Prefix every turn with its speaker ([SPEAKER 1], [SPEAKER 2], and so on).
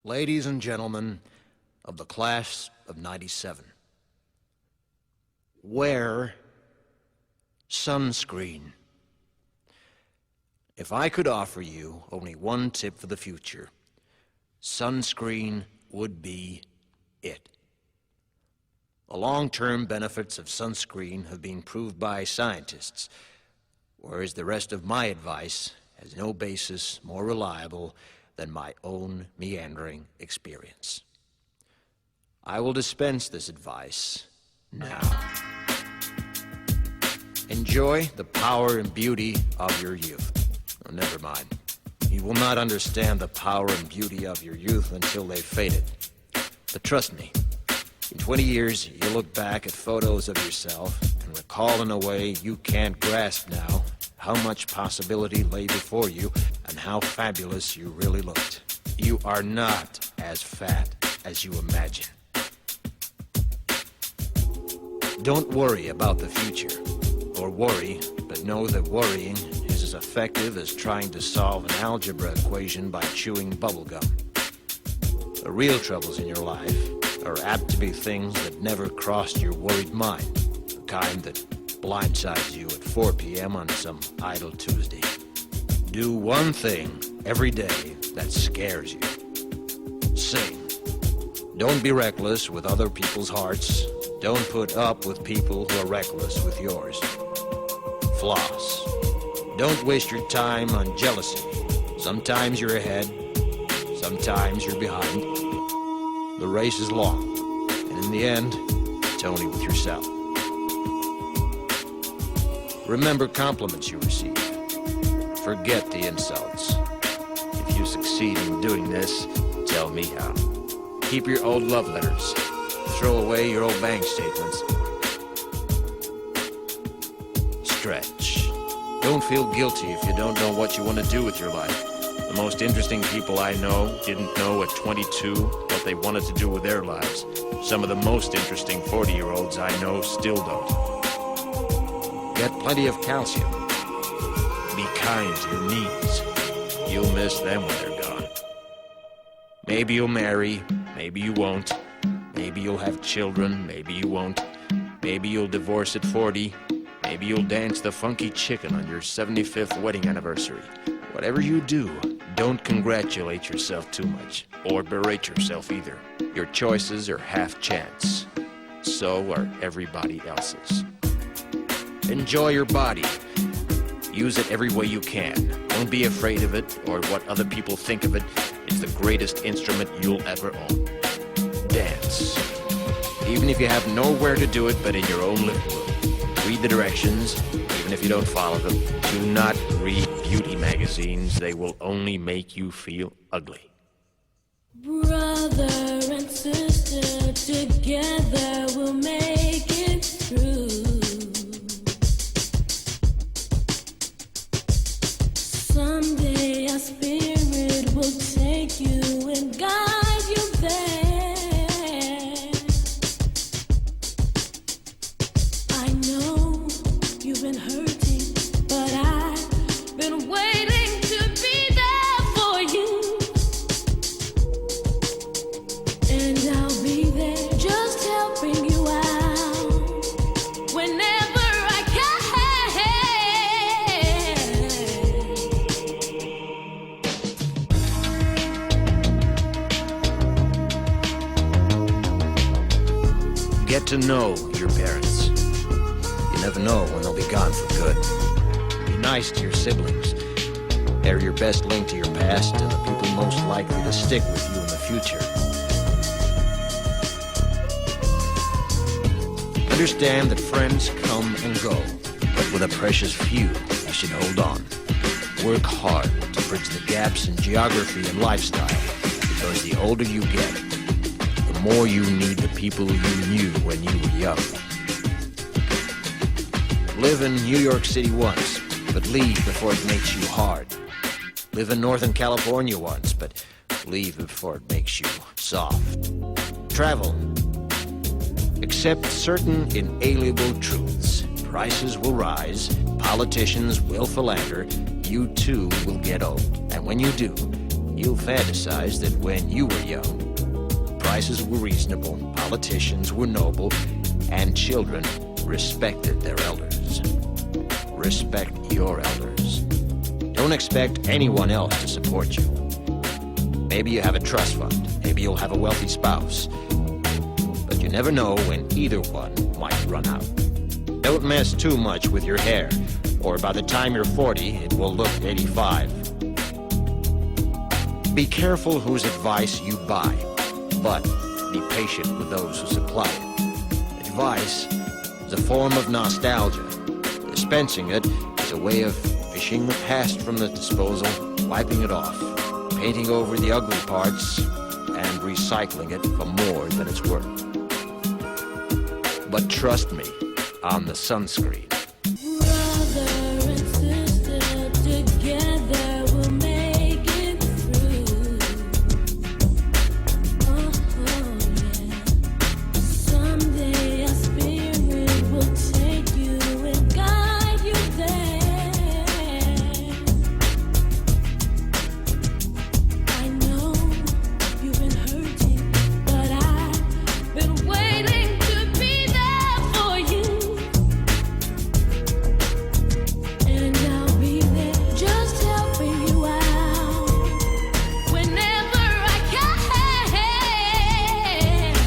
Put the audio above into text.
[SPEAKER 1] Ladies and gentlemen of the class of '97, wear sunscreen. If I could offer you only one tip for the future, sunscreen would be it. The long-term benefits of sunscreen have been proved by scientists, whereas the rest of my advice has no basis more reliable than my own meandering experience. I will dispense this advice now. Enjoy the power and beauty of your youth. Oh, never mind. You will not understand the power and beauty of your youth until they've faded. But trust me, in 20 years, you'll look back at photos of yourself and recall in a way you can't grasp now how much possibility lay before you and how fabulous you really looked. You are not as fat as you imagine. Don't worry about the future, or worry, but know that worrying is as effective as trying to solve an algebra equation by chewing bubblegum. The real troubles in your life are apt to be things that never crossed your worried mind, the kind that blindsides you at 4 p.m. on some idle Tuesday. Do one thing every day that scares you. Sing. Don't be reckless with other people's hearts. Don't put up with people who are reckless with yours. Floss. Don't waste your time on jealousy. Sometimes you're ahead, sometimes you're behind. The race is long, and in the end, it's only with yourself. Remember compliments you receive. Forget the insults. If you succeed in doing this, tell me how. Keep your old love letters. Throw away your old bank statements. Stretch. Don't feel guilty if you don't know what you want to do with your life. The most interesting people I know didn't know at 22 what they wanted to do with their lives. Some of the most interesting 40-year-olds I know still don't. Get plenty of calcium. Be kind to your knees. You'll miss them when they're gone. Maybe you'll marry, maybe you won't. Maybe you'll have children, maybe you won't. Maybe you'll divorce at 40. Maybe you'll dance the funky chicken on your 75th wedding anniversary. Whatever you do, don't congratulate yourself too much, or berate yourself either. Your choices are half chance. So are everybody else's. Enjoy your body. Use it every way you can. Don't be afraid of it or what other people think of it. It's the greatest instrument you'll ever own. Dance. Even if you have nowhere to do it but in your own living room. Read the directions, even if you don't follow them. Do not read beauty magazines. They will only make you feel ugly.
[SPEAKER 2] Brother and sister, together we'll make it through. Someday our spirit will take you and guide you there. I know you've been hurting, but I've been waiting to be there for you. And I'll be there just helping you out whenever I can.
[SPEAKER 1] Get to know your parents. You never know when they'll be gone for good. Be nice to your siblings. They're your best link to your past and the people most likely to stick with you in the future. Understand that friends come and go, but with a precious few, you should hold on. Work hard to bridge the gaps in geography and lifestyle, because the older you get, the more you need the people you knew when you were young. Live in New York City once, but leave before it makes you hard. Live in Northern California once, but leave before it makes you soft. Travel. Accept certain inalienable truths. Prices will rise, politicians will philander, you too will get old. And when you do, you'll fantasize that when you were young, prices were reasonable, politicians were noble, and children respected their elders. Respect your elders. Don't expect anyone else to support you. Maybe you have a trust fund. Maybe you'll have a wealthy spouse. But you never know when either one might run out. Don't mess too much with your hair, or by the time you're 40, it will look 85. Be careful whose advice you buy, but be patient with those who supply it. Advice is a form of nostalgia. Dispensing it is a way of fishing the past from the disposal, wiping it off, painting over the ugly parts, and recycling it for more than it's worth. But trust me on the sunscreen.